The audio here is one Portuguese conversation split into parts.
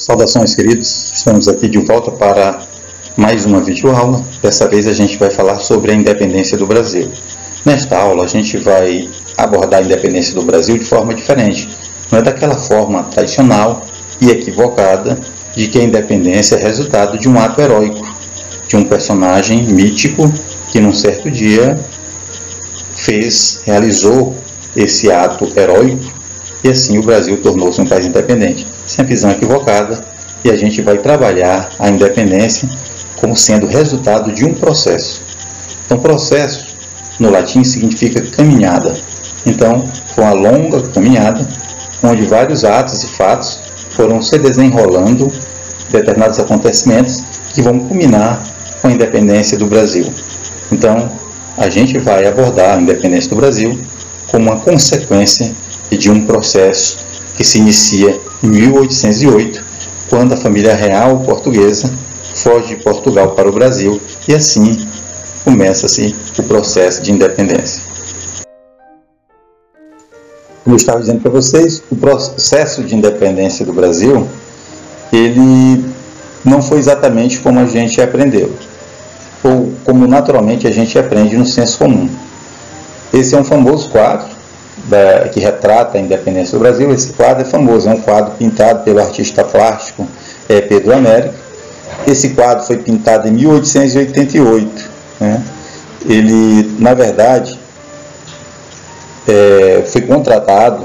Saudações, queridos, estamos aqui de volta para mais uma videoaula. Dessa vez a gente vai falar sobre a independência do Brasil. Nesta aula a gente vai abordar a independência do Brasil de forma diferente. Não é daquela forma tradicional e equivocada de que a independência é resultado de um ato heróico, de um personagem mítico que num certo dia realizou esse ato heróico e assim o Brasil tornou-se um país independente. Essa é a visão equivocada e a gente vai trabalhar a independência como sendo resultado de um processo. Então, processo no latim significa caminhada. Então, foi uma longa caminhada onde vários atos e fatos foram se desenrolando, determinados acontecimentos que vão culminar com a independência do Brasil. Então, a gente vai abordar a independência do Brasil como uma consequência de um processo que se inicia em 1808, quando a família real portuguesa foge de Portugal para o Brasil e assim começa-se o processo de independência. Como eu estava dizendo para vocês, o processo de independência do Brasil, ele não foi exatamente como a gente aprendeu, ou como naturalmente a gente aprende no senso comum. Esse é um famoso quadro que retrata a independência do Brasil. Esse quadro é famoso, é um quadro pintado pelo artista plástico Pedro Américo. Esse quadro foi pintado em 1888. Né? Ele, na verdade, foi contratado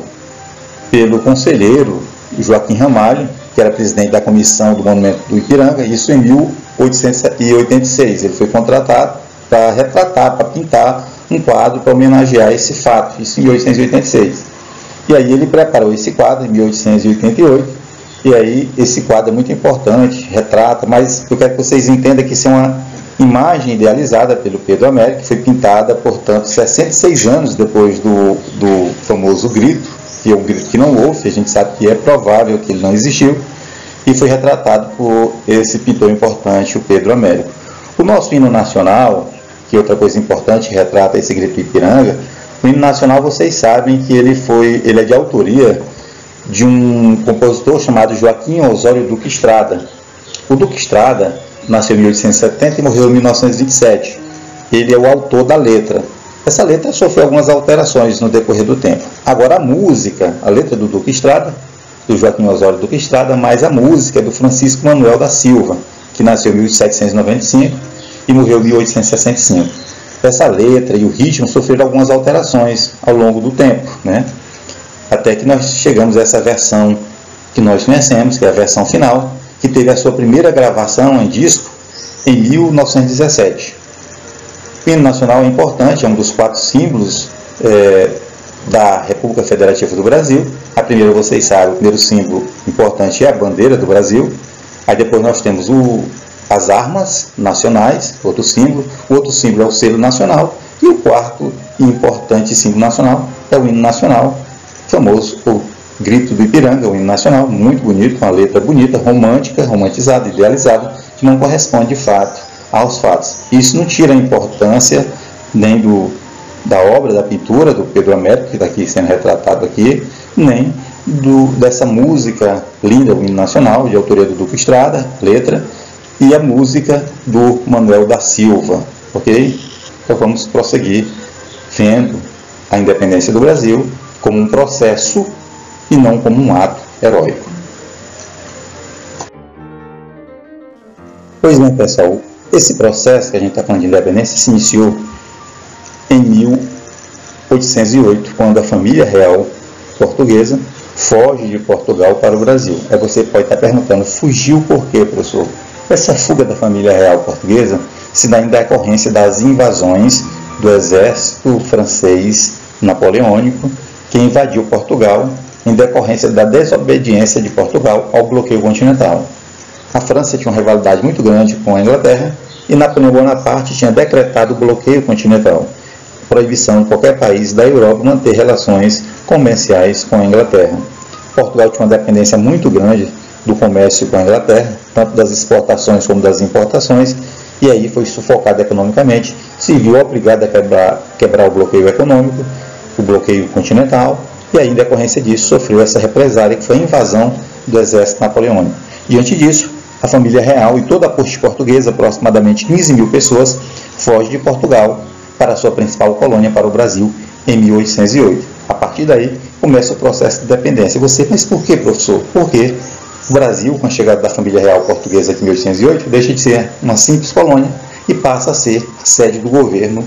pelo conselheiro Joaquim Ramalho, que era presidente da Comissão do Monumento do Ipiranga, isso em 1886. Ele foi contratado para retratar, para pintar um quadro para homenagear esse fato, isso em 1886. E aí ele preparou esse quadro em 1888, e aí esse quadro é muito importante, retrata, mas eu quero que vocês entendam que isso é uma imagem idealizada pelo Pedro Américo, que foi pintada, portanto, 66 anos depois do famoso grito, que é um grito que não houve, a gente sabe que é provável que ele não existiu, e foi retratado por esse pintor importante, o Pedro Américo. O nosso hino nacional, que outra coisa importante retrata esse grito do Ipiranga, o hino nacional, vocês sabem que ele é de autoria de um compositor chamado Joaquim Osório Duque Estrada. O Duque Estrada nasceu em 1870 e morreu em 1927. Ele é o autor da letra. Essa letra sofreu algumas alterações no decorrer do tempo. Agora a música, a letra do Duque Estrada, do Joaquim Osório Duque Estrada, mas a música é do Francisco Manuel da Silva, que nasceu em 1795 e morreu em 1865. Essa letra e o ritmo sofreram algumas alterações ao longo do tempo, né? Até que nós chegamos a essa versão que nós conhecemos, que é a versão final, que teve a sua primeira gravação em disco em 1917. O hino nacional é importante, é um dos 4 símbolos da República Federativa do Brasil. A primeira, vocês sabem, o primeiro símbolo importante é a bandeira do Brasil. Aí depois nós temos as armas nacionais, outro símbolo. O outro símbolo é o selo nacional. E o quarto e importante símbolo nacional é o hino nacional, famoso o Grito do Ipiranga, o hino nacional, muito bonito, com uma letra bonita, romântica, romantizada, idealizada, que não corresponde de fato aos fatos. Isso não tira a importância nem da obra, da pintura do Pedro Américo, que está aqui sendo retratado aqui, nem dessa música linda, o hino nacional, de autoria do Duque Estrada, letra, e a música do Manuel da Silva, ok? Então vamos prosseguir vendo a independência do Brasil como um processo e não como um ato heróico. Pois bem, pessoal, esse processo que a gente está falando de independência se iniciou em 1808, quando a família real portuguesa foge de Portugal para o Brasil. Aí você pode estar perguntando, fugiu por quê, professor? Essa fuga da família real portuguesa se dá em decorrência das invasões do exército francês napoleônico, que invadiu Portugal em decorrência da desobediência de Portugal ao bloqueio continental. A França tinha uma rivalidade muito grande com a Inglaterra e Napoleão Bonaparte tinha decretado o bloqueio continental, proibição de qualquer país da Europa manter relações comerciais com a Inglaterra. Portugal tinha uma dependência muito grande do comércio com a Inglaterra, tanto das exportações como das importações, e aí foi sufocado economicamente, se viu obrigado a quebrar o bloqueio econômico, o bloqueio continental, e aí, em decorrência disso, sofreu essa represália, que foi a invasão do exército napoleônico. Diante disso, a família real e toda a corte portuguesa, aproximadamente 15 mil pessoas, foge de Portugal para a sua principal colônia, para o Brasil, em 1808. A partir daí, começa o processo de independência. Mas por que, professor? Porque o Brasil, com a chegada da família real portuguesa aqui em 1808, deixa de ser uma simples colônia e passa a ser a sede do governo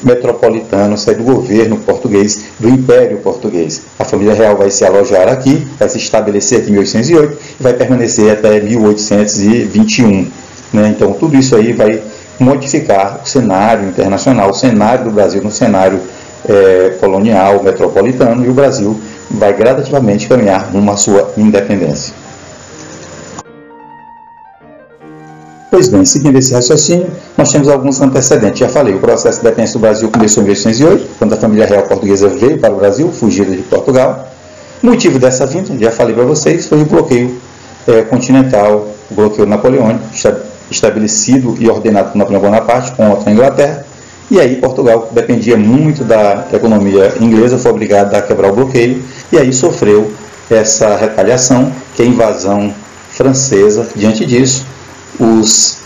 metropolitano, sede do governo português, do Império Português. A família real vai se alojar aqui, vai se estabelecer aqui em 1808 e vai permanecer até 1821. Então, tudo isso aí vai modificar o cenário internacional, o cenário do Brasil no cenário colonial, metropolitano, e o Brasil vai gradativamente caminhar rumo à sua independência. Pois bem, seguindo esse raciocínio, nós temos alguns antecedentes. Já falei, o processo de independência do Brasil começou em 1808, quando a família real portuguesa veio para o Brasil, fugida de Portugal. O motivo dessa vinda, já falei para vocês, foi o bloqueio continental, o bloqueio napoleônico, estabelecido e ordenado por Napoleão Bonaparte contra a Inglaterra. E aí Portugal, que dependia muito da economia inglesa, foi obrigado a quebrar o bloqueio e aí sofreu essa retaliação, que é a invasão francesa. Diante disso, os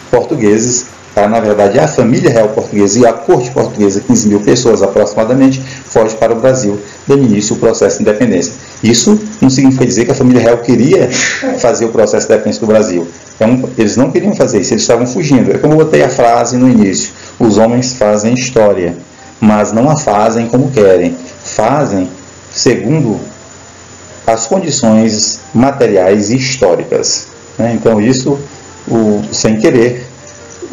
portugueses, na verdade a família real portuguesa e a corte portuguesa, 15 mil pessoas aproximadamente, foge para o Brasil, dando início ao processo de independência. Isso não significa dizer que a família real queria fazer o processo de independência do Brasil. Então, eles não queriam fazer isso, eles estavam fugindo. É como eu botei a frase no início: os homens fazem história, mas não a fazem como querem, fazem segundo as condições materiais e históricas. Então, isso, sem querer,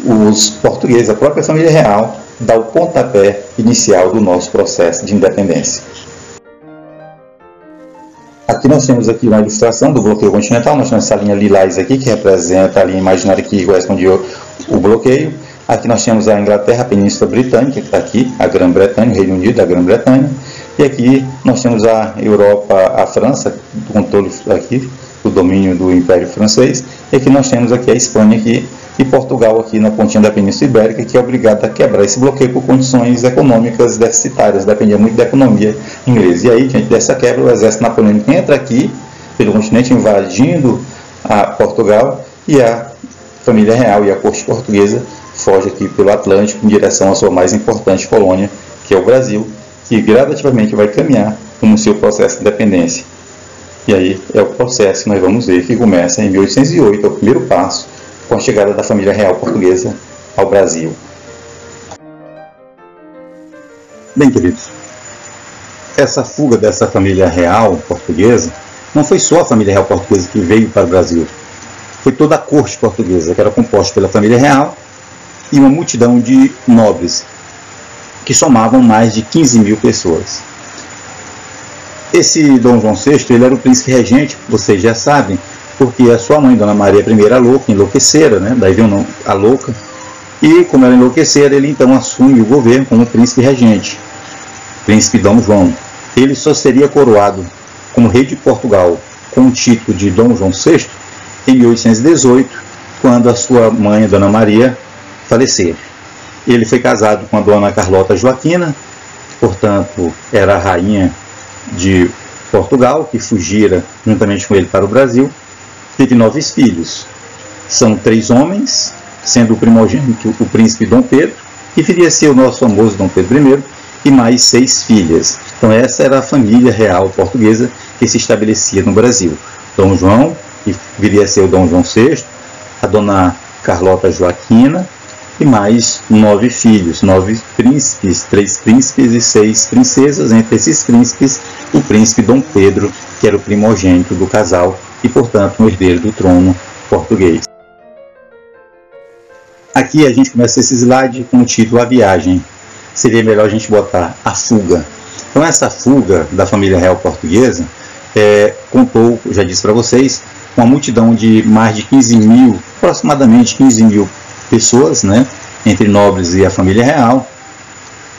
os portugueses, a própria família real, dá o pontapé inicial do nosso processo de independência. Aqui nós temos aqui uma ilustração do bloqueio continental. Nós temos essa linha lilás aqui, que representa a linha imaginária que corresponde o bloqueio. Aqui nós temos a Inglaterra, a Península Britânica, que está aqui, a Grã-Bretanha, o Reino Unido, a Grã-Bretanha. E aqui nós temos a Europa, a França, do controle aqui, o domínio do Império Francês. E aqui nós temos aqui a Espanha aqui, e Portugal aqui na pontinha da Península Ibérica, que é obrigado a quebrar esse bloqueio por condições econômicas deficitárias, dependia muito da economia inglesa. E aí, diante dessa quebra, o exército napoleônico entra aqui pelo continente, invadindo a Portugal, e a família real e a corte portuguesa foge aqui pelo Atlântico em direção à sua mais importante colônia, que é o Brasil, que gradativamente vai caminhar no seu processo de independência. E aí é o processo que nós vamos ver que começa em 1808, é o primeiro passo, com a chegada da família real portuguesa ao Brasil. Bem, queridos, essa fuga dessa família real portuguesa não foi só a família real portuguesa que veio para o Brasil. Foi toda a corte portuguesa, que era composta pela família real e uma multidão de nobres, que somavam mais de 15 mil pessoas. Esse Dom João VI, ele era o príncipe regente, vocês já sabem, porque a sua mãe, Dona Maria I, a louca, enlouquecera, daí veio o nome, a louca, e como ela enlouquecera, ele então assume o governo como príncipe regente, príncipe Dom João. Ele só seria coroado como rei de Portugal com o título de Dom João VI em 1818, quando a sua mãe, Dona Maria, falecer. Ele foi casado com a Dona Carlota Joaquina, portanto, era a rainha de Portugal, que fugira juntamente com ele para o Brasil. Teve 9 filhos. São 3 homens, sendo o primogênito o príncipe Dom Pedro, que viria a ser o nosso famoso Dom Pedro I, e mais 6 filhas. Então essa era a família real portuguesa que se estabelecia no Brasil. Dom João, que viria a ser o Dom João VI, a Dona Carlota Joaquina, e mais 9 filhos, 9 príncipes, 3 príncipes e 6 princesas. Entre esses príncipes, o príncipe Dom Pedro, que era o primogênito do casal e, portanto, um herdeiro do trono português. Aqui a gente começa esse slide com o título A Viagem. Seria melhor a gente botar A Fuga. Então essa fuga da família real portuguesa contou, já disse para vocês, uma multidão de mais de 15 mil, aproximadamente 15 mil pessoas, entre nobres e a família real,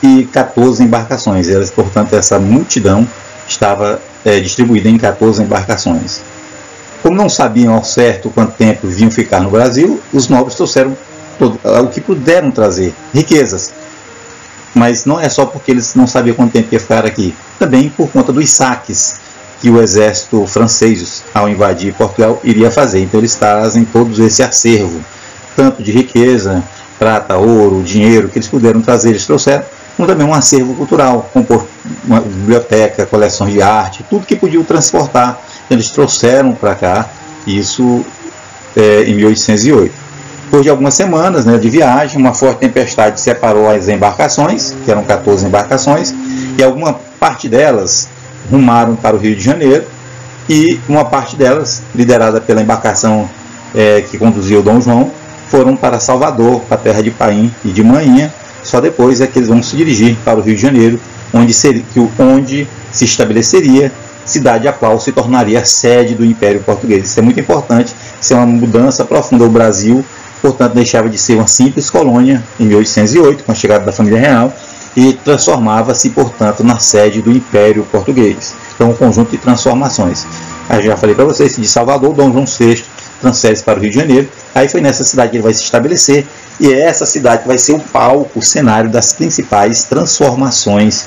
e 14 embarcações. Portanto, essa multidão estava distribuída em 14 embarcações. Como não sabiam ao certo quanto tempo vinham ficar no Brasil, os nobres trouxeram o que puderam trazer, riquezas. Mas não é só porque eles não sabiam quanto tempo ia ficar aqui, também por conta dos saques que o exército francês, ao invadir Portugal, iria fazer. Então eles trazem todo esse acervo, tanto de riqueza, prata, ouro, dinheiro, que eles puderam trazer, eles trouxeram, como também um acervo cultural, uma biblioteca, coleções de arte, tudo que podiam transportar, eles trouxeram para cá, isso em 1808. Depois de algumas semanas, né, de viagem, uma forte tempestade separou as embarcações, que eram 14 embarcações, e alguma parte delas rumaram para o Rio de Janeiro, e uma parte delas, liderada pela embarcação que conduziu Dom João, foram para Salvador, para a terra de Paim e de Manhinha. Só depois é que eles vão se dirigir para o Rio de Janeiro, onde se estabeleceria cidade a qual se tornaria a sede do Império Português. Isso é muito importante, isso é uma mudança profunda. O Brasil, portanto, deixava de ser uma simples colônia em 1808, com a chegada da família real, e transformava-se, portanto, na sede do Império Português. Então, um conjunto de transformações. Aí já falei para vocês, de Salvador, Dom João VI transfere-se para o Rio de Janeiro. Aí foi nessa cidade que ele vai se estabelecer, e é essa cidade que vai ser o palco, o cenário das principais transformações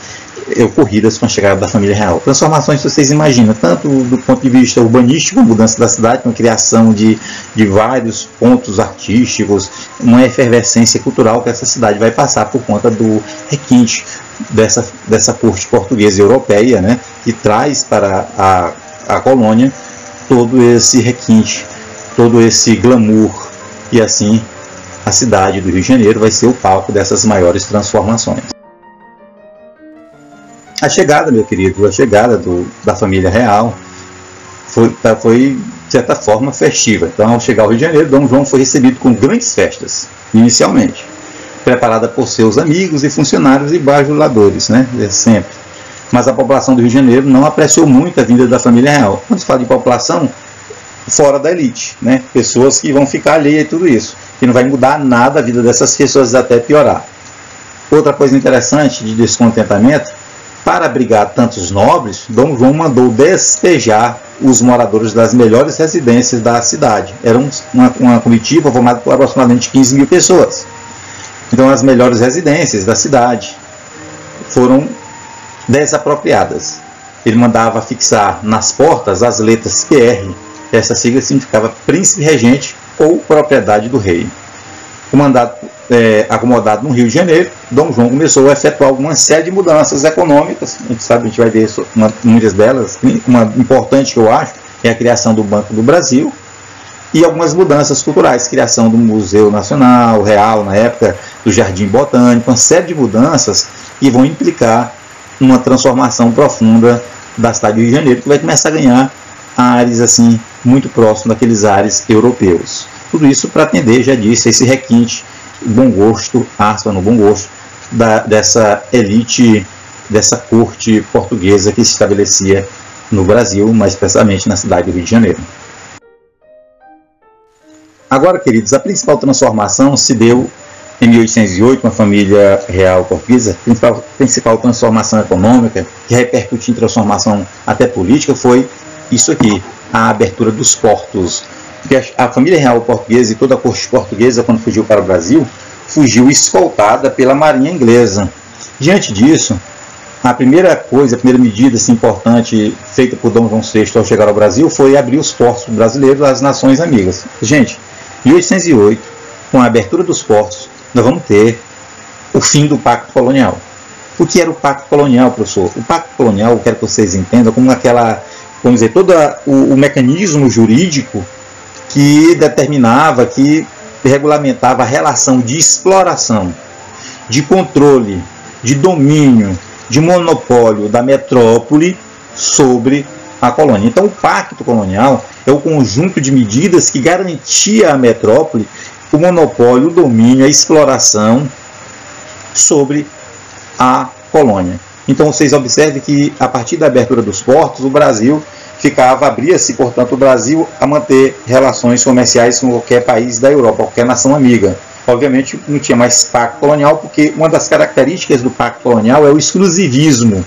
ocorridas com a chegada da família real. Transformações que vocês imaginam, tanto do ponto de vista urbanístico, mudança da cidade, com a criação de vários pontos artísticos, uma efervescência cultural que essa cidade vai passar por conta do requinte dessa corte portuguesa e europeia, né, que traz para a colônia todo esse requinte, todo esse glamour, e assim a cidade do Rio de Janeiro vai ser o palco dessas maiores transformações. A chegada, meu querido, a chegada da família real foi, de certa forma, festiva. Então, ao chegar ao Rio de Janeiro, Dom João foi recebido com grandes festas, inicialmente, preparada por seus amigos e funcionários e bajuladores, né, sempre. Mas a população do Rio de Janeiro não apreciou muito a vinda da família real. Quando se fala de população, fora da elite, né, pessoas que vão ficar alheias e tudo isso, que não vai mudar nada a vida dessas pessoas, até piorar. Outra coisa interessante de descontentamento: para abrigar tantos nobres, Dom João mandou despejar os moradores das melhores residências da cidade. Era uma comitiva formada por aproximadamente 15 mil pessoas. Então, as melhores residências da cidade foram desapropriadas. Ele mandava fixar nas portas as letras PR. Essa sigla significava príncipe regente ou propriedade do rei. O mandato acomodado no Rio de Janeiro, Dom João começou a efetuar uma série de mudanças econômicas. A gente vai ver muitas delas. Uma importante que eu acho é a criação do Banco do Brasil e algumas mudanças culturais, criação do Museu Nacional, Real, na época do Jardim Botânico, uma série de mudanças que vão implicar uma transformação profunda da cidade do Rio de Janeiro, que vai começar a ganhar ares assim muito próximos daqueles ares europeus. Tudo isso para atender, já disse, esse requinte, bom gosto, aspa no bom gosto, dessa elite, dessa corte portuguesa que se estabelecia no Brasil, mais especialmente na cidade do Rio de Janeiro. Agora, queridos, a principal transformação se deu em 1808, com a família real portuguesa. A principal transformação econômica, que repercutiu em transformação até política, foi isso aqui, a abertura dos portos. Porque a família real portuguesa e toda a corte portuguesa, quando fugiu para o Brasil, fugiu escoltada pela marinha inglesa. Diante disso, a primeira medida assim, importante feita por Dom João VI ao chegar ao Brasil foi abrir os portos brasileiros às nações amigas. Gente, em 1808, com a abertura dos portos, nós vamos ter o fim do Pacto Colonial. O que era o Pacto Colonial, professor? O Pacto Colonial, eu quero que vocês entendam, como vamos dizer, todo o mecanismo jurídico que determinava, que regulamentava a relação de exploração, de controle, de domínio, de monopólio da metrópole sobre a colônia. Então, o Pacto Colonial é o conjunto de medidas que garantia à metrópole o monopólio, o domínio, a exploração sobre a colônia. Então, vocês observem que, a partir da abertura dos portos, o Brasil abria-se, portanto, o Brasil a manter relações comerciais com qualquer país da Europa, qualquer nação amiga. Obviamente, não tinha mais pacto colonial, porque uma das características do pacto colonial é o exclusivismo.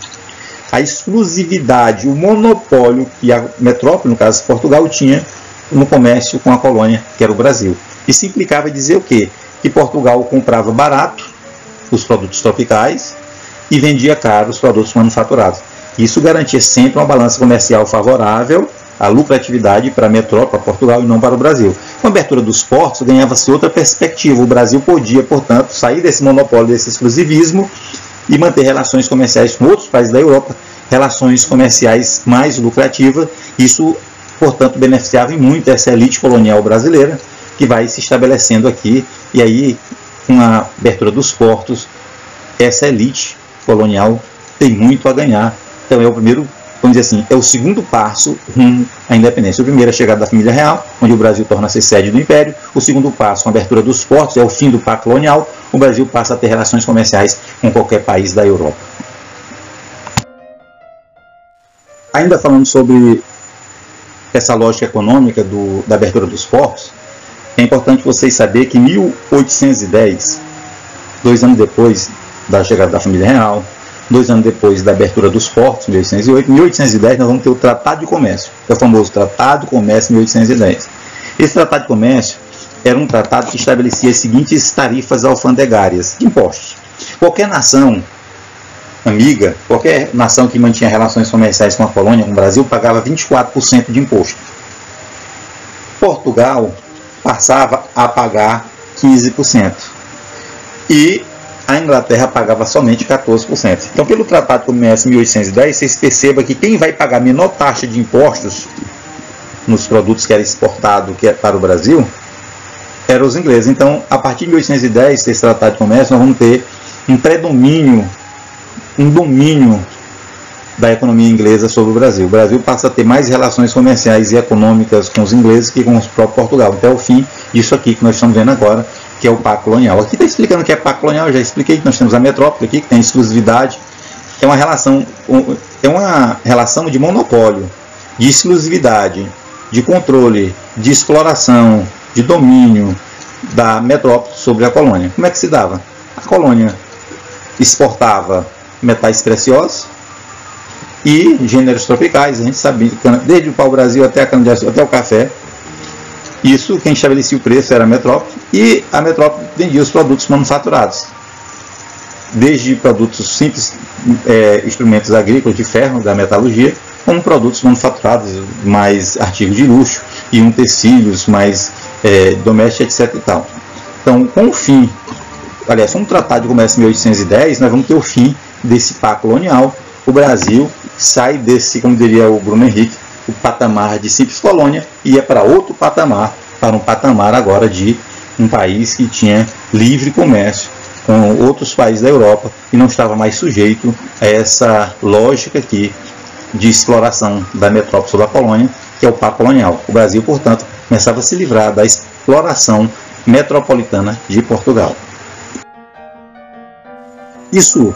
A exclusividade, o monopólio que a metrópole, no caso Portugal, tinha no comércio com a colônia, que era o Brasil. Isso implicava dizer o quê? Que Portugal comprava barato os produtos tropicais e vendia caro os produtos manufaturados. Isso garantia sempre uma balança comercial favorável, a lucratividade para a metrópole, para Portugal e não para o Brasil. Com a abertura dos portos, ganhava-se outra perspectiva. O Brasil podia, portanto, sair desse monopólio, desse exclusivismo e manter relações comerciais com outros países da Europa, relações comerciais mais lucrativas. Isso, portanto, beneficiava em muito essa elite colonial brasileira, que vai se estabelecendo aqui, e aí, com a abertura dos portos, essa elite colonial tem muito a ganhar. Então é o primeiro, vamos dizer assim, é o segundo passo rumo à independência. O primeiro é a chegada da família real, onde o Brasil torna-se sede do Império. O segundo passo, com a abertura dos portos, é o fim do pacto colonial. O Brasil passa a ter relações comerciais com qualquer país da Europa. Ainda falando sobre essa lógica econômica da abertura dos portos, é importante vocês saberem que em 1810, 2 anos depois da chegada da família real, 2 anos depois da abertura dos portos, 1808, em 1810 nós vamos ter o Tratado de Comércio, que é o famoso Tratado de Comércio de 1810. Esse Tratado de Comércio era um tratado que estabelecia as seguintes tarifas alfandegárias de impostos. Qualquer nação amiga, qualquer nação que mantinha relações comerciais com a colônia, com o Brasil, pagava 24% de imposto. Portugal passava a pagar 15%. E a Inglaterra pagava somente 14%. Então, pelo Tratado de Comércio de 1810, vocês percebam que quem vai pagar a menor taxa de impostos nos produtos que era exportado para o Brasil eram os ingleses. Então, a partir de 1810, esse Tratado de Comércio, nós vamos ter um predomínio, um domínio da economia inglesa sobre o Brasil. O Brasil passa a ter mais relações comerciais e econômicas com os ingleses que com o próprio Portugal. Até o fim disso aqui que nós estamos vendo agora, que é o pacto colonial. Aqui está explicando o que é pacto colonial, eu já expliquei que nós temos a metrópole aqui, que tem exclusividade. É uma relação de monopólio, de exclusividade, de controle, de exploração, de domínio da metrópole sobre a colônia. Como é que se dava? A colônia exportava metais preciosos e gêneros tropicais, a gente sabe, desde o pau-brasil até a cana-de-açúcar, até o café. Isso, quem estabelecia o preço era a metrópole, e a metrópole vendia os produtos manufaturados, desde produtos simples, instrumentos agrícolas de ferro, da metalurgia, como produtos manufaturados, mais artigos de luxo, e utensílios mais domésticos, etc. E tal. Então, com o fim, aliás, com o Tratado de Comércio de 1810, nós vamos ter o fim desse pacto colonial. O Brasil sai desse, como diria o Bruno Henrique, o patamar de simples colônia e ia para outro patamar, para um patamar agora de um país que tinha livre comércio com outros países da Europa e não estava mais sujeito a essa lógica aqui de exploração da metrópole sobre a colônia, que é o pacto colonial. O Brasil, portanto, começava a se livrar da exploração metropolitana de Portugal. Isso,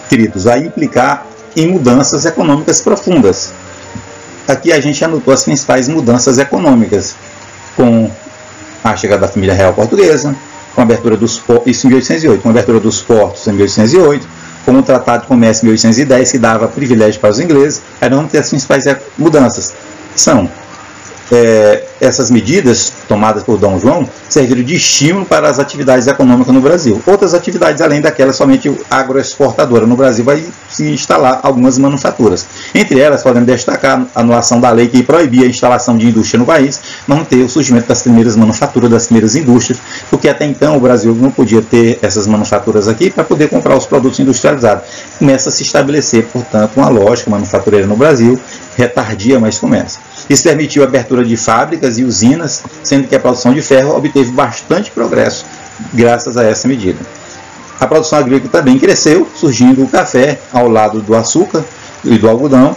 queridos, vai implicar em mudanças econômicas profundas. Aqui a gente anotou as principais mudanças econômicas, com a chegada da família real portuguesa, com a abertura dos portos, isso em 1808, com a abertura dos portos em 1808, com o Tratado de Comércio em 1810, que dava privilégio para os ingleses. Aí nós vamos ter as principais mudanças. São essas medidas tomadas por Dom João serviram de estímulo para as atividades econômicas no Brasil. Outras atividades, além daquela somente agroexportadora, no Brasil vai se instalar algumas manufaturas. Entre elas, podemos destacar a anulação da lei que proibia a instalação de indústria no país, não ter o surgimento das primeiras manufaturas, das primeiras indústrias, porque até então o Brasil não podia ter essas manufaturas aqui para poder comprar os produtos industrializados. Começa a se estabelecer, portanto, uma lógica manufatureira no Brasil, retardia mais comércio. Isso permitiu a abertura de fábricas e usinas, sendo que a produção de ferro obteve bastante progresso graças a essa medida. A produção agrícola também cresceu, surgindo o café ao lado do açúcar e do algodão.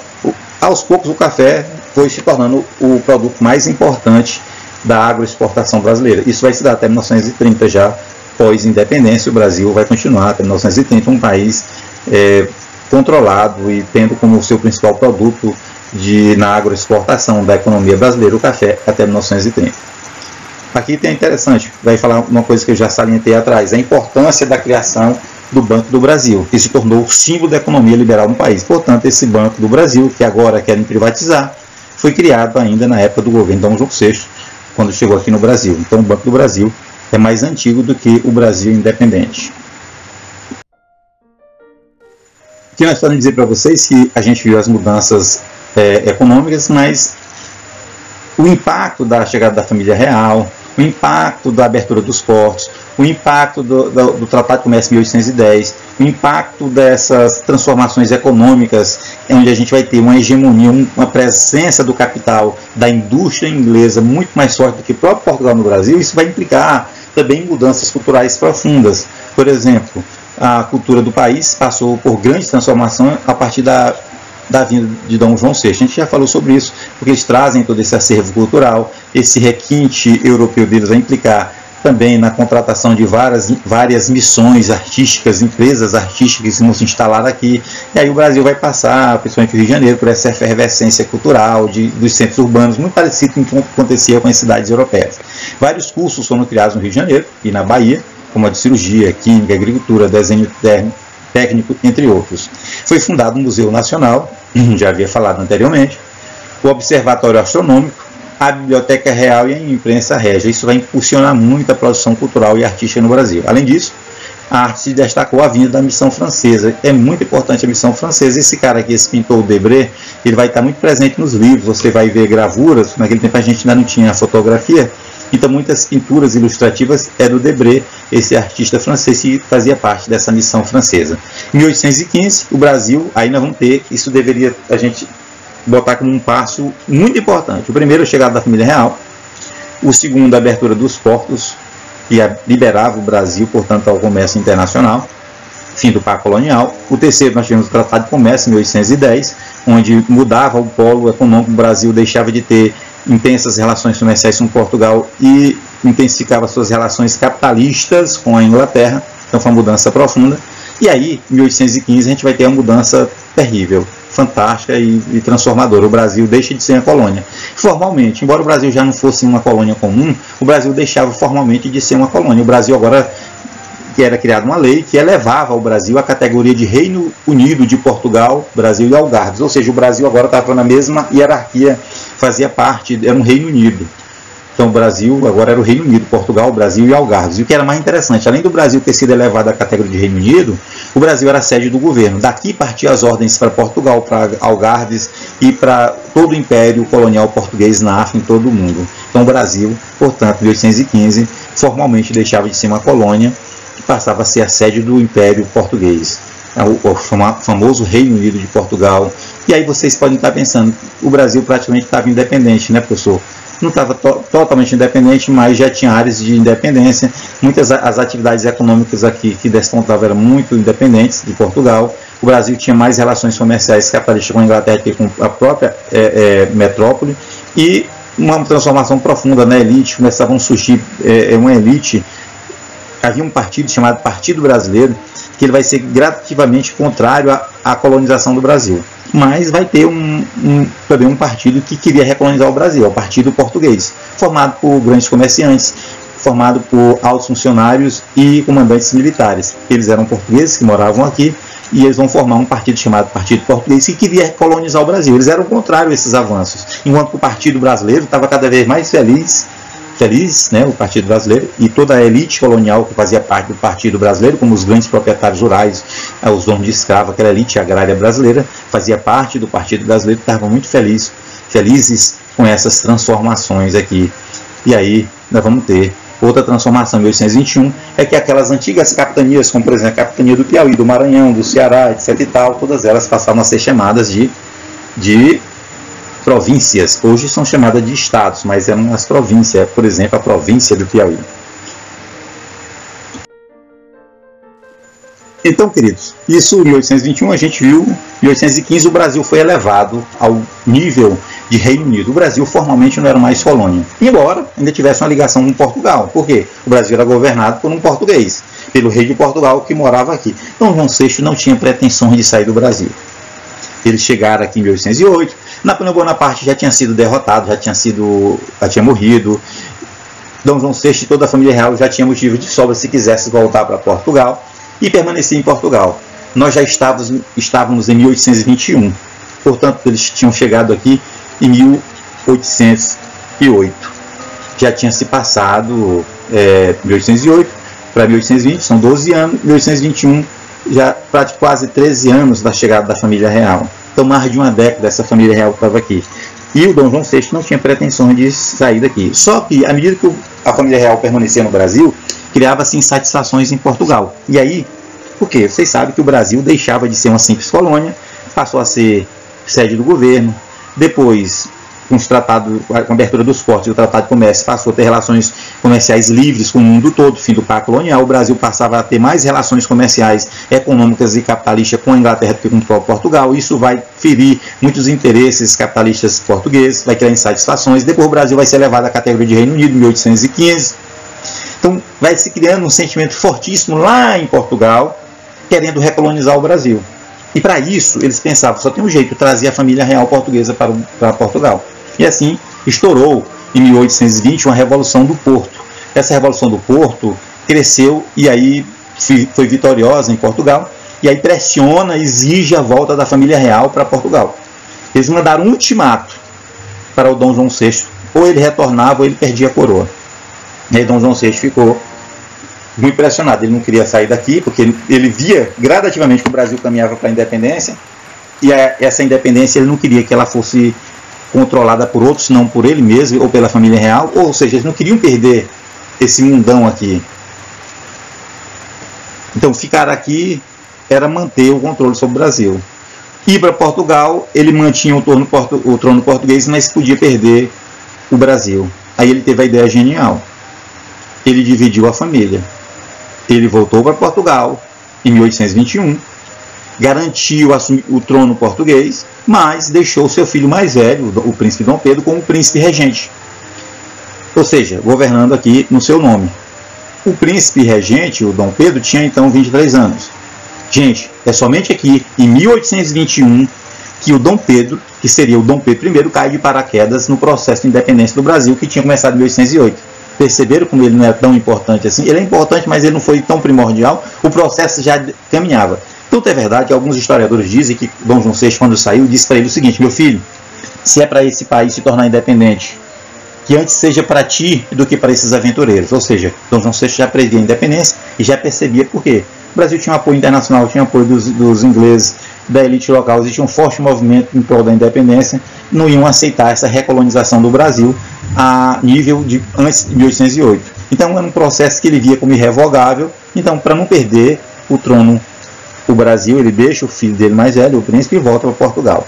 Aos poucos o café foi se tornando o produto mais importante da agroexportação brasileira. Isso vai se dar até 1930, já pós-independência. O Brasil vai continuar até 1930 um país controlado e tendo como seu principal produto na agroexportação da economia brasileira o café até 1930. Aqui tem interessante, vai falar uma coisa que eu já salientei atrás, a importância da criação do Banco do Brasil, que se tornou o símbolo da economia liberal no país. Portanto, esse Banco do Brasil, que agora querem privatizar, foi criado ainda na época do governo Dom João VI, quando chegou aqui no Brasil. Então, o Banco do Brasil é mais antigo do que o Brasil independente. que nós podemos dizer para vocês que a gente viu as mudanças econômicas, mas o impacto da chegada da família real, o impacto da abertura dos portos, o impacto do Tratado de Comércio de 1810, o impacto dessas transformações econômicas, onde a gente vai ter uma hegemonia, uma presença do capital, da indústria inglesa muito mais forte do que o próprio Portugal no Brasil, isso vai implicar também mudanças culturais profundas. Por exemplo, a cultura do país passou por grandes transformações a partir da vinda de Dom João VI. A gente já falou sobre isso, porque eles trazem todo esse acervo cultural, esse requinte europeu deles vai implicar também na contratação de várias missões artísticas, empresas artísticas que vão se instalar aqui, e aí o Brasil vai passar, principalmente o Rio de Janeiro, por essa efervescência cultural dos centros urbanos, muito parecido com o que acontecia com as cidades europeias. Vários cursos foram criados no Rio de Janeiro e na Bahia, como a de cirurgia, química, agricultura, desenho técnico, entre outros. Foi fundado o Museu Nacional, já havia falado anteriormente, o Observatório Astronômico, a Biblioteca Real e a Imprensa Régia. Isso vai impulsionar muito a produção cultural e artística no Brasil. Além disso, a arte se destacou a vinda da missão francesa. É muito importante a missão francesa. Esse cara aqui, esse pintor Debré, ele vai estar muito presente nos livros. Você vai ver gravuras. Naquele tempo a gente ainda não tinha fotografia, então muitas pinturas ilustrativas é do Debré, esse artista francês que fazia parte dessa missão francesa. Em 1815, o Brasil, aí nós vamos ter, isso deveria a gente botar como um passo muito importante. O primeiro, a chegada da família real. O segundo, a abertura dos portos, que liberava o Brasil, portanto, ao comércio internacional, fim do pacto colonial. O terceiro, nós tivemos o Tratado de Comércio, em 1810, onde mudava o polo econômico. O Brasil deixava de ter intensas relações comerciais com Portugal e intensificava suas relações capitalistas com a Inglaterra. Então foi uma mudança profunda. E aí, em 1815, a gente vai ter uma mudança terrível, fantástica e transformadora. O Brasil deixa de ser uma colônia. Formalmente, embora o Brasil já não fosse uma colônia comum, o Brasil deixava formalmente de ser uma colônia. O Brasil agora, que era criada uma lei que elevava o Brasil à categoria de Reino Unido de Portugal, Brasil e Algarves. Ou seja, o Brasil agora estava na mesma hierarquia, fazia parte, era um Reino Unido. Então o Brasil agora era o Reino Unido, Portugal, Brasil e Algarves. E o que era mais interessante, além do Brasil ter sido elevado à categoria de Reino Unido, o Brasil era a sede do governo. Daqui partiam as ordens para Portugal, para Algarves e para todo o Império Colonial Português na África, em todo o mundo. Então o Brasil, portanto, em 1815, formalmente deixava de ser uma colônia e passava a ser a sede do Império Português, o famoso Reino Unido de Portugal. E aí vocês podem estar pensando, o Brasil praticamente estava independente, né, professor? Não estava totalmente independente, mas já tinha áreas de independência. Muitas as atividades econômicas aqui que despontavam eram muito independentes de Portugal. O Brasil tinha mais relações comerciais capitalistas com a Inglaterra que com a própria metrópole. E uma transformação profunda na elite, começavam a surgir uma elite. Havia um partido chamado Partido Brasileiro, que ele vai ser gradativamente contrário à colonização do Brasil. Mas vai ter também um partido que queria recolonizar o Brasil, o Partido Português, formado por grandes comerciantes, formado por altos funcionários e comandantes militares. Eles eram portugueses que moravam aqui e eles vão formar um partido chamado Partido Português que queria recolonizar o Brasil. Eles eram contrários a esses avanços, enquanto que o Partido Brasileiro estava cada vez mais feliz, né, o Partido Brasileiro, e toda a elite colonial que fazia parte do Partido Brasileiro, como os grandes proprietários rurais, os donos de escravos, aquela elite agrária brasileira, fazia parte do Partido Brasileiro, estavam muito felizes com essas transformações aqui. E aí nós vamos ter outra transformação em 1821, é que aquelas antigas capitanias, como por exemplo a capitania do Piauí, do Maranhão, do Ceará, etc e tal, todas elas passavam a ser chamadas de províncias. Hoje são chamadas de estados, mas eram as províncias, por exemplo, a província do Piauí. Então, queridos, isso em 1821 a gente viu, em 1815 o Brasil foi elevado ao nível de Reino Unido. O Brasil formalmente não era mais colônia, embora ainda tivesse uma ligação com Portugal. Por quê? O Brasil era governado por um português, pelo rei de Portugal que morava aqui. Dom João VI não tinha pretensões de sair do Brasil. Eles chegaram aqui em 1808, Napoleão Bonaparte já tinha sido derrotado, já tinha morrido. Dom João VI e toda a família real já tinha motivo de sobra se quisesse voltar para Portugal e permanecer em Portugal. Nós já estávamos em 1821, portanto eles tinham chegado aqui em 1808. Já tinha se passado 1808 para 1820, são 12 anos, 1821 já quase 13 anos da chegada da família real. Então, mais de uma década essa família real estava aqui. E o Dom João VI não tinha pretensões de sair daqui. Só que, à medida que a família real permanecia no Brasil, criava-se insatisfações em Portugal. E aí, por quê? Vocês sabem que o Brasil deixava de ser uma simples colônia, passou a ser sede do governo. Depois, com a abertura dos portos e o Tratado de Comércio, passou a ter relações comerciais livres com o mundo todo, fim do pacto colonial. O Brasil passava a ter mais relações comerciais, econômicas e capitalistas com a Inglaterra do que com o próprio Portugal. Isso vai ferir muitos interesses capitalistas portugueses, vai criar insatisfações. Depois o Brasil vai ser levado à categoria de Reino Unido em 1815. Então vai se criando um sentimento fortíssimo lá em Portugal, querendo recolonizar o Brasil. E para isso eles pensavam, só tem um jeito, trazer a família real portuguesa para Portugal. E assim estourou em 1820 uma Revolução do Porto. Essa Revolução do Porto cresceu e aí foi vitoriosa em Portugal, e aí pressiona, exige a volta da família real para Portugal. Eles mandaram um ultimato para o Dom João VI, ou ele retornava ou ele perdia a coroa. E aí Dom João VI ficou muito pressionado, ele não queria sair daqui, porque ele via gradativamente que o Brasil caminhava para a independência, e essa independência ele não queria que ela fosse controlada por outros, não por ele mesmo ou pela família real, ou seja, eles não queriam perder esse mundão aqui. Então ficar aqui era manter o controle sobre o Brasil. Ir para Portugal, ele mantinha o trono português, mas podia perder o Brasil. Aí ele teve a ideia genial. Ele dividiu a família. Ele voltou para Portugal em 1821, garantiu o trono português, mas deixou seu filho mais velho, o príncipe Dom Pedro, como príncipe regente. Ou seja, governando aqui no seu nome. O príncipe regente, o Dom Pedro, tinha então 23 anos. Gente, é somente aqui, em 1821, que o Dom Pedro, que seria o Dom Pedro I, cai de paraquedas no processo de independência do Brasil, que tinha começado em 1808. Perceberam como ele não é tão importante assim? Ele é importante, mas ele não foi tão primordial. O processo já caminhava. Tanto é verdade que alguns historiadores dizem que Dom João VI, quando saiu, disse para ele o seguinte: meu filho, se é para esse país se tornar independente, que antes seja para ti do que para esses aventureiros. Ou seja, Dom João VI já previa a independência e já percebia por quê. O Brasil tinha um apoio internacional, tinha apoio dos ingleses, da elite local, existia um forte movimento em prol da independência, não iam aceitar essa recolonização do Brasil a nível de antes de 1808. Então era um processo que ele via como irrevogável. Então, para não perder o trono, o Brasil, ele deixa o filho dele mais velho, o príncipe, e volta para Portugal.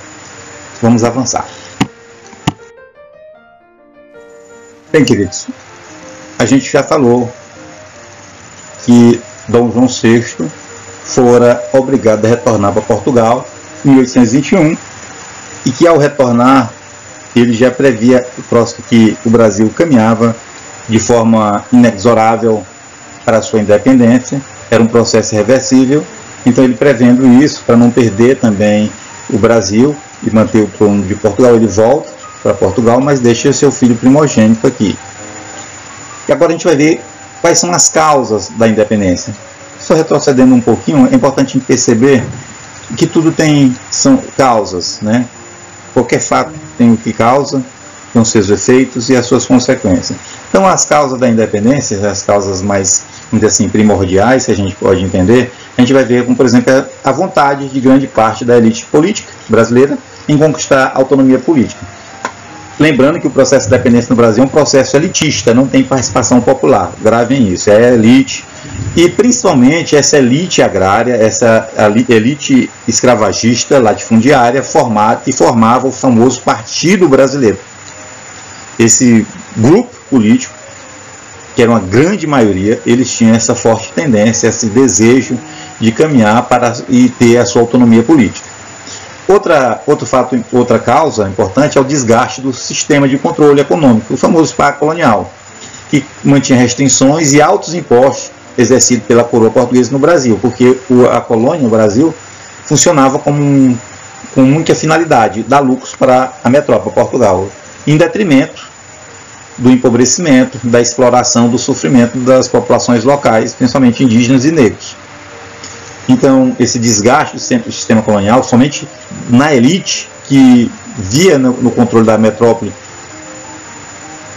Vamos avançar. Bem, queridos, a gente já falou que Dom João VI fora obrigado a retornar para Portugal em 1821 e que ao retornar ele já previa que o Brasil caminhava de forma inexorável para a sua independência, era um processo irreversível. Então ele, prevendo isso, para não perder também o Brasil e manter o trono de Portugal, ele volta para Portugal, mas deixa seu filho primogênito aqui. E agora a gente vai ver quais são as causas da independência. Só retrocedendo um pouquinho, é importante perceber que tudo são causas, né? Qualquer fato tem o que causa, tem os seus efeitos e as suas consequências. Então as causas da independência, as causas mais, vamos dizer assim, primordiais, que a gente pode entender, a gente vai ver como, por exemplo, a vontade de grande parte da elite política brasileira em conquistar a autonomia política. Lembrando que o processo de independência no Brasil é um processo elitista, não tem participação popular. Gravem isso, é elite. E principalmente essa elite agrária, essa elite escravagista, latifundiária, que formava o famoso Partido Brasileiro. Esse grupo político, que era uma grande maioria, eles tinham essa forte tendência, esse desejo de caminhar e ter a sua autonomia política. Outra causa importante é o desgaste do sistema de controle econômico, o famoso pacto colonial, que mantinha restrições e altos impostos exercidos pela coroa portuguesa no Brasil, porque a colônia, o Brasil, funcionava com muita finalidade, dar lucros para a metrópole, Portugal, em detrimento do empobrecimento, da exploração, do sofrimento das populações locais, principalmente indígenas e negros. Então, esse desgaste do sistema colonial, somente na elite, que via no controle da metrópole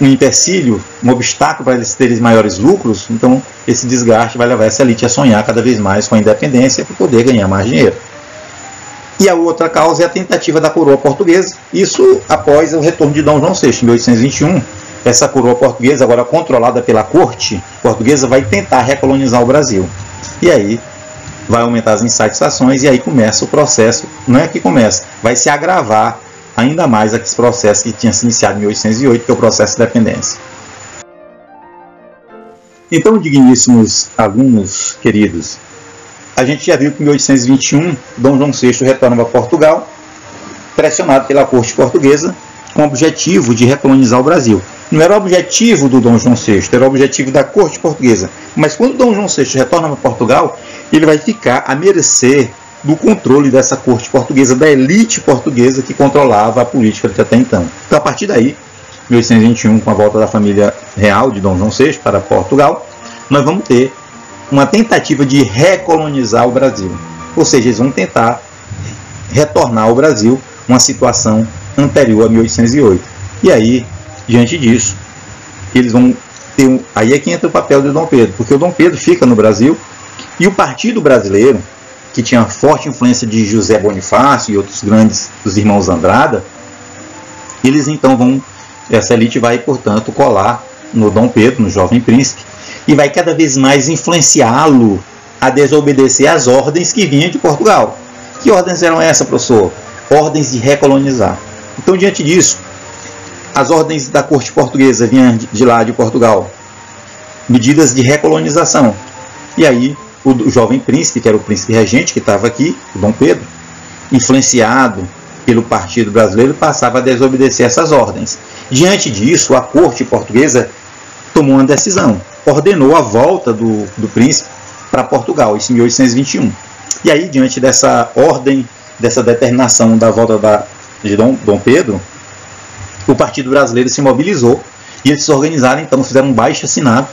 um empecilho, um obstáculo para eles terem maiores lucros, então esse desgaste vai levar essa elite a sonhar cada vez mais com a independência para poder ganhar mais dinheiro. E a outra causa é a tentativa da coroa portuguesa, isso após o retorno de Dom João VI, em 1821. Essa coroa portuguesa, agora controlada pela corte portuguesa, vai tentar recolonizar o Brasil. E aí vai aumentar as insatisfações e aí começa o processo, não é que começa, vai se agravar ainda mais aquele processo que tinha se iniciado em 1808, que é o processo de independência. Então, digníssimos alunos queridos, a gente já viu que em 1821 Dom João VI retorna para Portugal, pressionado pela corte portuguesa, com o objetivo de recolonizar o Brasil. Não era o objetivo do Dom João VI, era o objetivo da corte portuguesa. Mas quando Dom João VI retorna para Portugal, ele vai ficar à mercê do controle dessa corte portuguesa, da elite portuguesa que controlava a política até então. Então, a partir daí, 1821, com a volta da família real de Dom João VI para Portugal, nós vamos ter uma tentativa de recolonizar o Brasil. Ou seja, eles vão tentar retornar ao Brasil uma situação anterior a 1808. E aí, diante disso, eles vão ter aí é que entra o papel de Dom Pedro, porque o Dom Pedro fica no Brasil e o Partido Brasileiro, que tinha forte influência de José Bonifácio e outros grandes, os irmãos Andrada, eles então vão, essa elite vai, portanto, colar no Dom Pedro, no jovem príncipe, e vai cada vez mais influenciá-lo a desobedecer às ordens que vinham de Portugal. Que ordens eram essas, professor? Ordens de recolonizar. Então, diante disso, as ordens da corte portuguesa vinham de lá de Portugal, medidas de recolonização. E aí, o jovem príncipe, que era o príncipe regente, que estava aqui, o Dom Pedro, influenciado pelo Partido Brasileiro, passava a desobedecer essas ordens. Diante disso, a corte portuguesa tomou uma decisão, ordenou a volta do príncipe para Portugal, isso em 1821. E aí, diante dessa ordem, dessa determinação da volta de Dom Pedro, o Partido Brasileiro se mobilizou e eles se organizaram, então fizeram um baixo-assinado.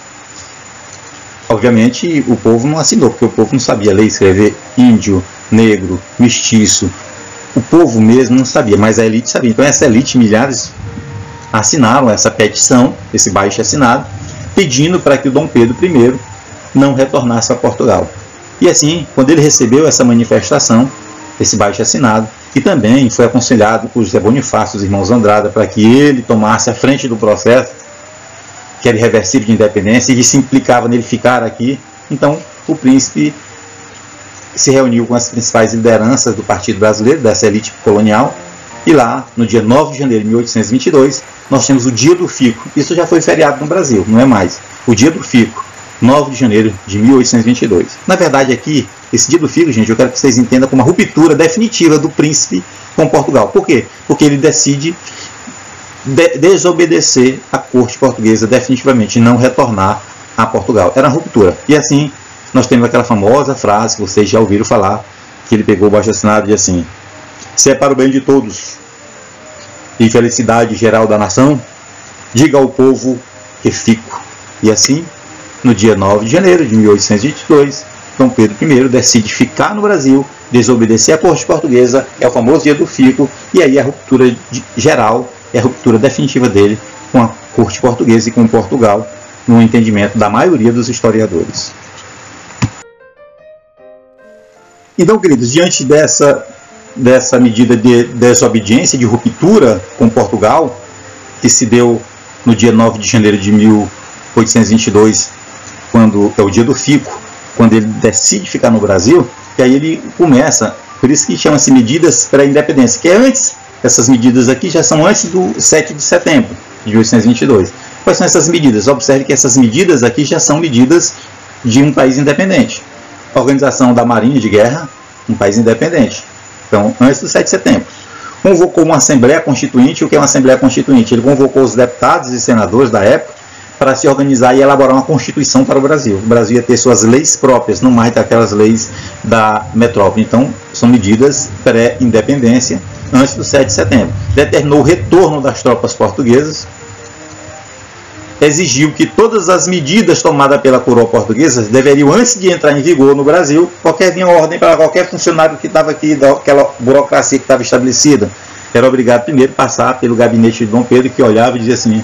Obviamente o povo não assinou, porque o povo não sabia ler e escrever, índio, negro, mestiço. O povo mesmo não sabia, mas a elite sabia. Então essa elite, milhares, assinaram essa petição, esse baixo-assinado, pedindo para que o Dom Pedro I não retornasse a Portugal. E assim, quando ele recebeu essa manifestação, esse baixo-assinado, e também foi aconselhado por José Bonifácio, os irmãos Andrada, para que ele tomasse a frente do processo, que era irreversível de independência, e que se implicava nele ficar aqui. Então, o príncipe se reuniu com as principais lideranças do Partido Brasileiro, dessa elite colonial, e lá, no dia 9 de janeiro de 1822, nós temos o Dia do Fico. Isso já foi feriado no Brasil, não é mais. O Dia do Fico, 9 de janeiro de 1822. Na verdade, aqui, esse Dia do Fico, gente, eu quero que vocês entendam como uma ruptura definitiva do príncipe com Portugal. Por quê? Porque ele decide desobedecer à corte portuguesa definitivamente, não retornar a Portugal. Era uma ruptura. E assim, nós temos aquela famosa frase que vocês já ouviram falar, que ele pegou o baixo-assinado e assim: se é para o bem de todos e felicidade geral da nação, diga ao povo que fico. E assim, no dia 9 de janeiro de 1822, Dom Pedro I decide ficar no Brasil, desobedecer à corte portuguesa, é o famoso Dia do Fico, e aí a ruptura geral, é a ruptura definitiva dele com a corte portuguesa e com Portugal, no entendimento da maioria dos historiadores. Então, queridos, diante dessa medida de desobediência, de ruptura com Portugal, que se deu no dia 9 de janeiro de 1822, quando é o Dia do Fico, quando ele decide ficar no Brasil, e aí ele começa, por isso que chama-se medidas pré-independência, que é antes, essas medidas aqui já são antes do 7 de setembro de 1822. Quais são essas medidas? Observe que essas medidas aqui já são medidas de um país independente. A organização da Marinha de Guerra, um país independente. Então, antes do 7 de setembro. Convocou uma Assembleia Constituinte. O que é uma Assembleia Constituinte? Ele convocou os deputados e senadores da época para se organizar e elaborar uma Constituição para o Brasil. O Brasil ia ter suas leis próprias, não mais daquelas leis da metrópole. Então, são medidas pré-independência, antes do 7 de setembro. Determinou o retorno das tropas portuguesas, exigiu que todas as medidas tomadas pela coroa portuguesa deveriam, antes de entrar em vigor no Brasil, vinha ordem para qualquer funcionário que estava aqui, daquela burocracia que estava estabelecida, era obrigado primeiro a passar pelo gabinete de Dom Pedro, que olhava e dizia assim: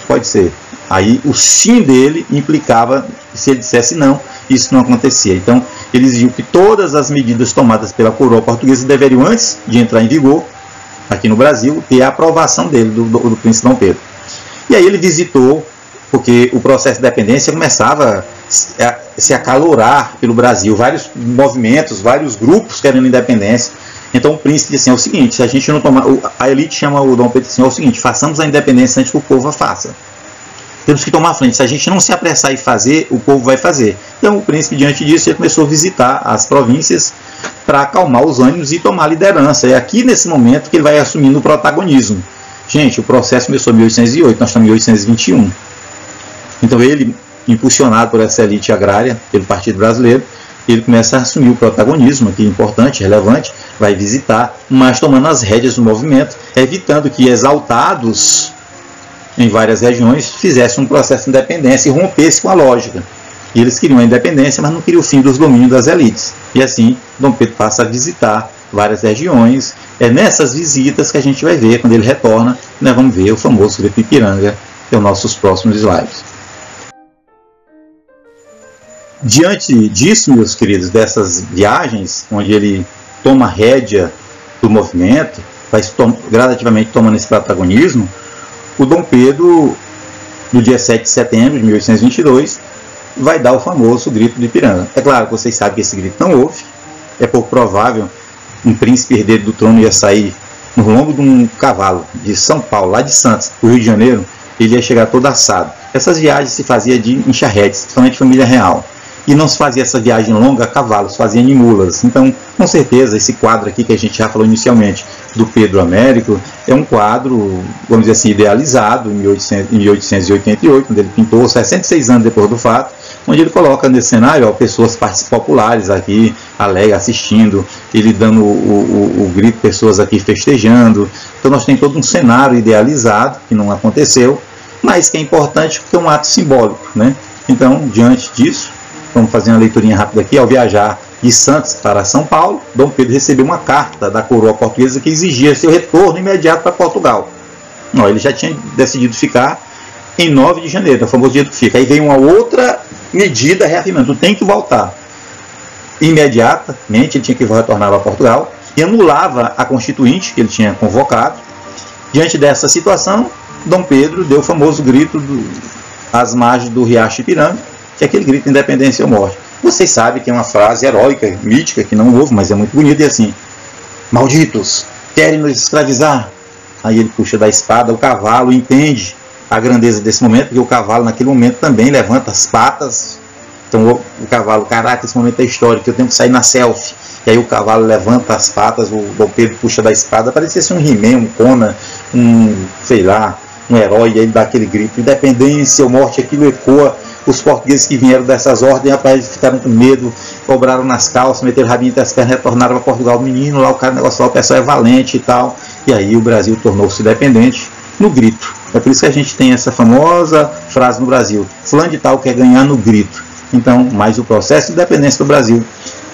Pode ser. Aí o sim dele implicava, se ele dissesse não, isso não acontecia. Então ele exigiu que todas as medidas tomadas pela coroa portuguesa deveriam, antes de entrar em vigor aqui no Brasil, ter a aprovação dele, do príncipe Dom Pedro. E aí ele visitou, porque o processo de independência começava a se acalorar pelo Brasil, vários movimentos, vários grupos querendo independência. Então o príncipe disse assim, é o seguinte, se a gente não tomar, a elite chama o Dom Pedro assim, é o seguinte, façamos a independência antes que o povo a faça. Temos que tomar a frente, se a gente não se apressar e fazer, o povo vai fazer. Então o príncipe, diante disso, ele começou a visitar as províncias para acalmar os ânimos e tomar liderança. É aqui nesse momento que ele vai assumindo o protagonismo. Gente, o processo começou em 1808, nós estamos em 1821. Então ele, impulsionado por essa elite agrária, pelo Partido Brasileiro, ele começa a assumir o protagonismo, que é importante, relevante, vai visitar, mas tomando as rédeas do movimento, evitando que exaltados em várias regiões fizessem um processo de independência e rompesse com a lógica. E eles queriam a independência, mas não queriam o fim dos domínios das elites. E assim, Dom Pedro passa a visitar várias regiões. É nessas visitas que a gente vai ver, quando ele retorna, nós vamos ver o famoso grito de Ipiranga, que é os nossos próximos slides. Diante disso, meus queridos, dessas viagens, onde ele toma a rédea do movimento, vai gradativamente tomando esse protagonismo, o Dom Pedro, no dia 7 de setembro de 1822, vai dar o famoso grito de Ipiranga. É claro que vocês sabem que esse grito não houve, é pouco provável um príncipe herdeiro do trono ia sair no lombo de um cavalo de São Paulo, lá de Santos, do Rio de Janeiro, ele ia chegar todo assado. Essas viagens se faziam em charretes, principalmente família real. E não se fazia essa viagem longa a cavalo, se fazia em mulas. Então, com certeza, esse quadro aqui que a gente já falou inicialmente, do Pedro Américo, é um quadro, vamos dizer assim, idealizado em 1888, quando ele pintou, 66 anos depois do fato, onde ele coloca nesse cenário pessoas populares aqui, alegre, assistindo, ele dando o grito, pessoas aqui festejando. Então nós temos todo um cenário idealizado, que não aconteceu, mas que é importante porque é um ato simbólico, né? Então, diante disso, vamos fazer uma leiturinha rápida aqui. Ao viajar de Santos para São Paulo, Dom Pedro recebeu uma carta da coroa portuguesa que exigia seu retorno imediato para Portugal. Não, ele já tinha decidido ficar em 9 de janeiro, é o famoso dia do que fica. Aí veio uma outra medida reafirmando, tu tem que voltar. Imediatamente ele tinha que retornar para Portugal e anulava a Constituinte que ele tinha convocado. Diante dessa situação, Dom Pedro deu o famoso grito às margens do Riacho Ipiranga, que é aquele grito de independência ou morte. Vocês sabem que é uma frase heróica, mítica, que não houve, mas é muito bonita, e assim, malditos, querem nos escravizar. Aí ele puxa da espada, o cavalo entende a grandeza desse momento, porque o cavalo naquele momento também levanta as patas. Então o cavalo, caraca, esse momento é histórico, eu tenho que sair na selfie. E aí o cavalo levanta as patas, o Dom Pedro puxa da espada, parecia ser um He-Man, um Conan, sei lá, um herói, e aí ele dá aquele grito, independência ou morte, aquilo ecoa. Os portugueses que vieram dessas ordens, rapaz, eles ficaram com medo, cobraram nas calças, meteram o rabinho entre as pernas, retornaram para Portugal. O menino lá, o cara, o negócio lá, o pessoal é valente e tal. E aí o Brasil tornou-se independente no grito. É por isso que a gente tem essa famosa frase no Brasil: fulano de tal quer ganhar no grito. Então, mas o processo de independência do Brasil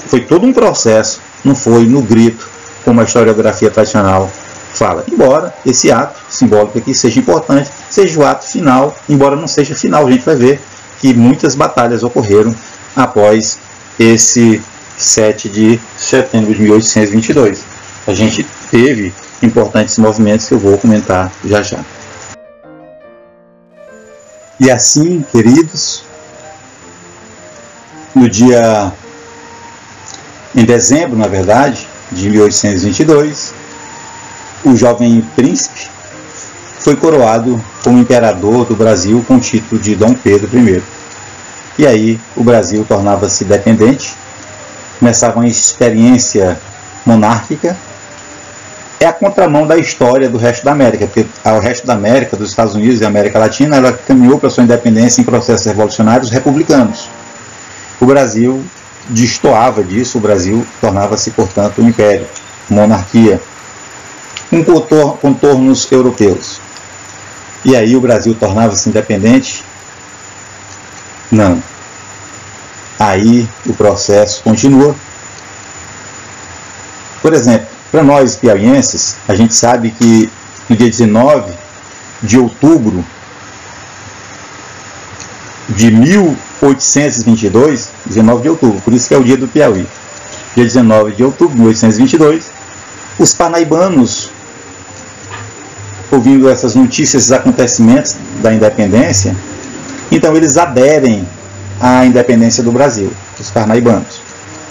foi todo um processo, não foi no grito, como a historiografia tradicional fala. Embora esse ato simbólico aqui seja importante, seja o ato final, embora não seja final, a gente vai ver que muitas batalhas ocorreram após esse 7 de setembro de 1822. A gente teve importantes movimentos que eu vou comentar já já. E assim, queridos, em dezembro, na verdade, de 1822, o jovem príncipe foi coroado como imperador do Brasil com o título de Dom Pedro I. E aí o Brasil tornava-se dependente, começava uma experiência monárquica. É a contramão da história do resto da América, porque o resto da América, dos Estados Unidos e América Latina, ela caminhou para sua independência em processos revolucionários republicanos. O Brasil destoava disso, o Brasil tornava-se, portanto, um império, monarquia, com contornos europeus. E aí o Brasil tornava-se independente? Não. Aí o processo continua. Por exemplo, para nós piauienses, a gente sabe que no dia 19 de outubro de 1822, 19 de outubro, por isso que é o dia do Piauí. Dia 19 de outubro de 1822, os parnaibanos, ouvindo essas notícias, esses acontecimentos da independência, então eles aderem à independência do Brasil, os parnaibanos.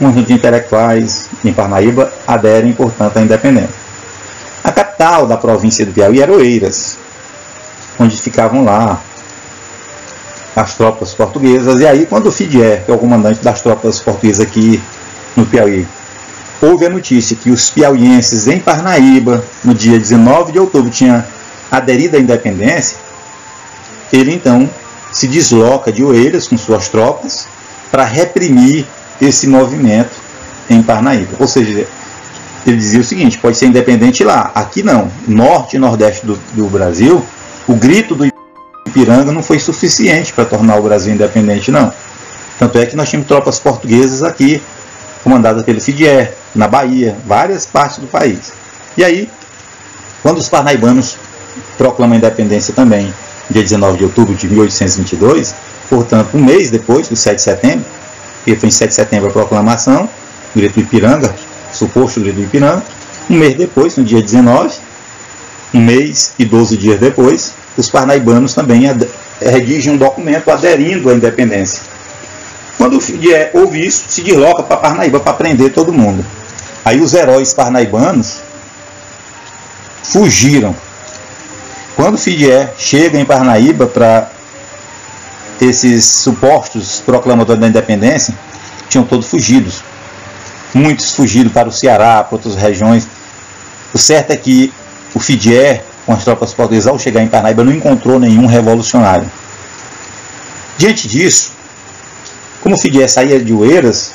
Um conjunto de intelectuais em Parnaíba aderem, portanto, à independência. A capital da província do Piauí era Oeiras, onde ficavam lá as tropas portuguesas. E aí, quando o Fidier, que é o comandante das tropas portuguesas aqui no Piauí, houve a notícia que os piauienses em Parnaíba, no dia 19 de outubro, tinham aderido à independência, ele então se desloca de Oeiras com suas tropas para reprimir esse movimento em Parnaíba. Ou seja, ele dizia o seguinte: pode ser independente lá, aqui não. Norte e nordeste do Brasil, o grito do Ipiranga não foi suficiente para tornar o Brasil independente, não. Tanto é que nós tínhamos tropas portuguesas aqui, comandadas pelo Fidier, na Bahia, várias partes do país. E aí, quando os parnaibanos proclamam a independência também, dia 19 de outubro de 1822, portanto, um mês depois do 7 de setembro, porque foi em 7 de setembro a proclamação, o grito do Ipiranga, suposto grito do Ipiranga, um mês depois, no dia 19, um mês e 12 dias depois, os parnaibanos também redigem um documento aderindo à independência. Quando o Fidier ouve isso, se desloca para Parnaíba para prender todo mundo. Aí os heróis parnaibanos fugiram. Quando o Fidier chega em Parnaíba para esses supostos proclamadores da independência, tinham todos fugidos. Muitos fugiram para o Ceará, para outras regiões. O certo é que o Fidier, com as tropas portuguesas, ao chegar em Parnaíba, não encontrou nenhum revolucionário. Diante disso, como o Fidier saía de Oeiras,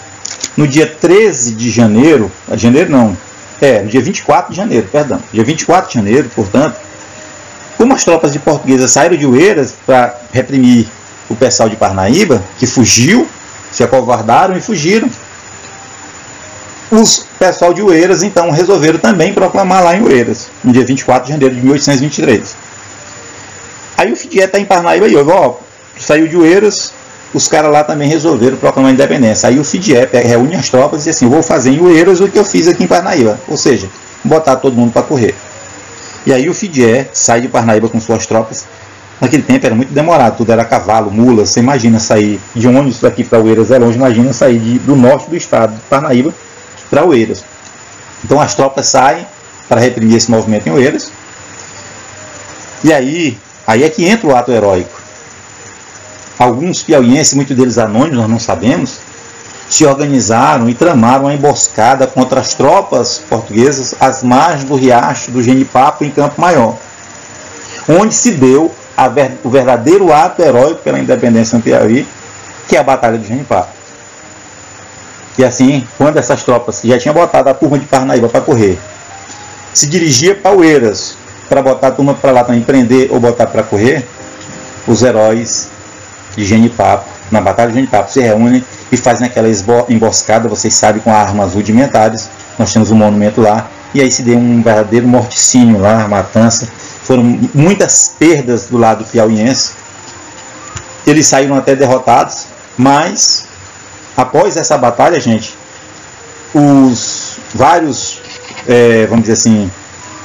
no dia 13 de janeiro, no dia 24 de janeiro, dia 24 de janeiro, portanto, como as tropas de portuguesas saíram de Oeiras para reprimir o pessoal de Parnaíba, que fugiu, se acovardaram e fugiram, os pessoal de Oeiras, então, resolveram também proclamar lá em Oeiras, no dia 24 de janeiro de 1823. Aí o Fidier está em Parnaíba e saiu de Oeiras, os caras lá também resolveram proclamar a independência. Aí o Fidier reúne as tropas e diz assim: eu vou fazer em Oeiras o que eu fiz aqui em Parnaíba, ou seja, botar todo mundo para correr. E aí o Fidier sai de Parnaíba com suas tropas. Naquele tempo era muito demorado, tudo era cavalo, mula. Você imagina sair de ônibus daqui para Oeiras é longe, imagina sair do norte do estado de Parnaíba para Oeiras. Então as tropas saem para reprimir esse movimento em Oeiras. E aí é que entra o ato heróico. Alguns piauienses, muitos deles anônimos, nós não sabemos, se organizaram e tramaram uma emboscada contra as tropas portuguesas às margens do riacho do Genipapo, em Campo Maior, onde se deu o verdadeiro ato heróico pela independência do Piauí, que é a Batalha do Genipapo. E assim, quando essas tropas, que já tinham botado a turma de Parnaíba para correr, se dirigia para Oeiras para botar a turma para lá também prender ou botar para correr, os heróis de Genipapo, na Batalha de Genipapo, se reúnem e fazem aquela emboscada, vocês sabem, com armas rudimentares. Nós temos um monumento lá, e aí se deu um verdadeiro morticínio lá, matança. Foram muitas perdas do lado piauiense. Eles saíram até derrotados, mas após essa batalha, gente, os vários, vamos dizer assim,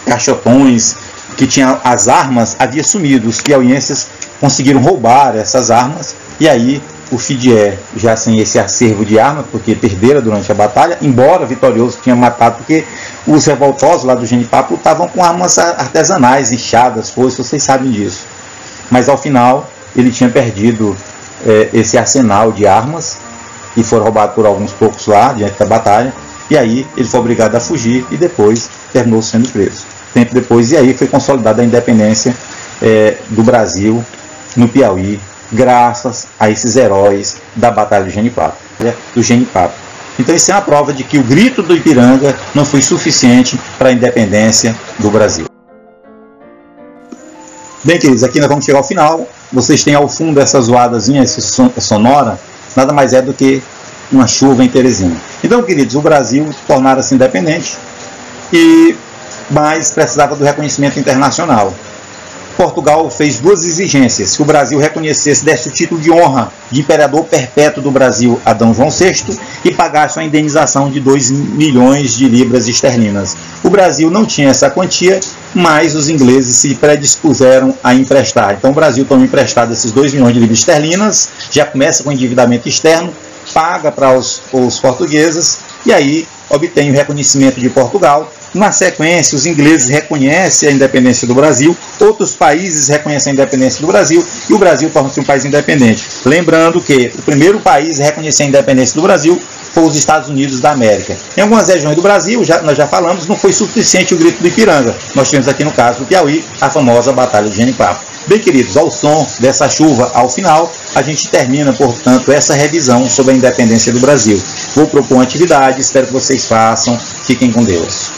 caixotões que tinham as armas haviam sumido. Os piauienses conseguiram roubar essas armas, e aí o Fidier, já sem esse acervo de armas, porque perderam durante a batalha, embora vitorioso, tinha matado, porque os revoltosos lá do Genipapo lutavam com armas artesanais, enxadas, foices, vocês sabem disso. Mas ao final ele tinha perdido esse arsenal de armas, e foram roubados por alguns poucos lá, diante da batalha, e aí ele foi obrigado a fugir, e depois terminou sendo preso. Tempo depois, e aí foi consolidada a independência do Brasil no Piauí, graças a esses heróis da Batalha do Genipapo. Então isso é uma prova de que o grito do Ipiranga não foi suficiente para a independência do Brasil. Bem, queridos, aqui nós vamos chegar ao final. Vocês têm ao fundo essa zoadazinha, essa sonora, nada mais é do que uma chuva em Teresina. Então, queridos, o Brasil tornara-se independente, mas precisava do reconhecimento internacional. Portugal fez duas exigências: que o Brasil reconhecesse, desse o título de honra de imperador perpétuo do Brasil a D. João VI e pagasse uma indenização de 2 milhões de libras esterlinas. O Brasil não tinha essa quantia, mas os ingleses se predispuseram a emprestar. Então o Brasil toma emprestado esses 2 milhões de libras esterlinas, já começa com endividamento externo, paga para os portugueses e aí obtém o reconhecimento de Portugal. Na sequência, os ingleses reconhecem a independência do Brasil, outros países reconhecem a independência do Brasil e o Brasil torna-se um país independente. Lembrando que o primeiro país a reconhecer a independência do Brasil foi os Estados Unidos da América. Em algumas regiões do Brasil, nós já falamos, não foi suficiente o grito do Ipiranga. Nós tivemos aqui no caso do Piauí a famosa Batalha de Jenipapo. Bem, queridos, ao som dessa chuva, ao final, a gente termina, portanto, essa revisão sobre a independência do Brasil. Vou propor uma atividade, espero que vocês façam. Fiquem com Deus.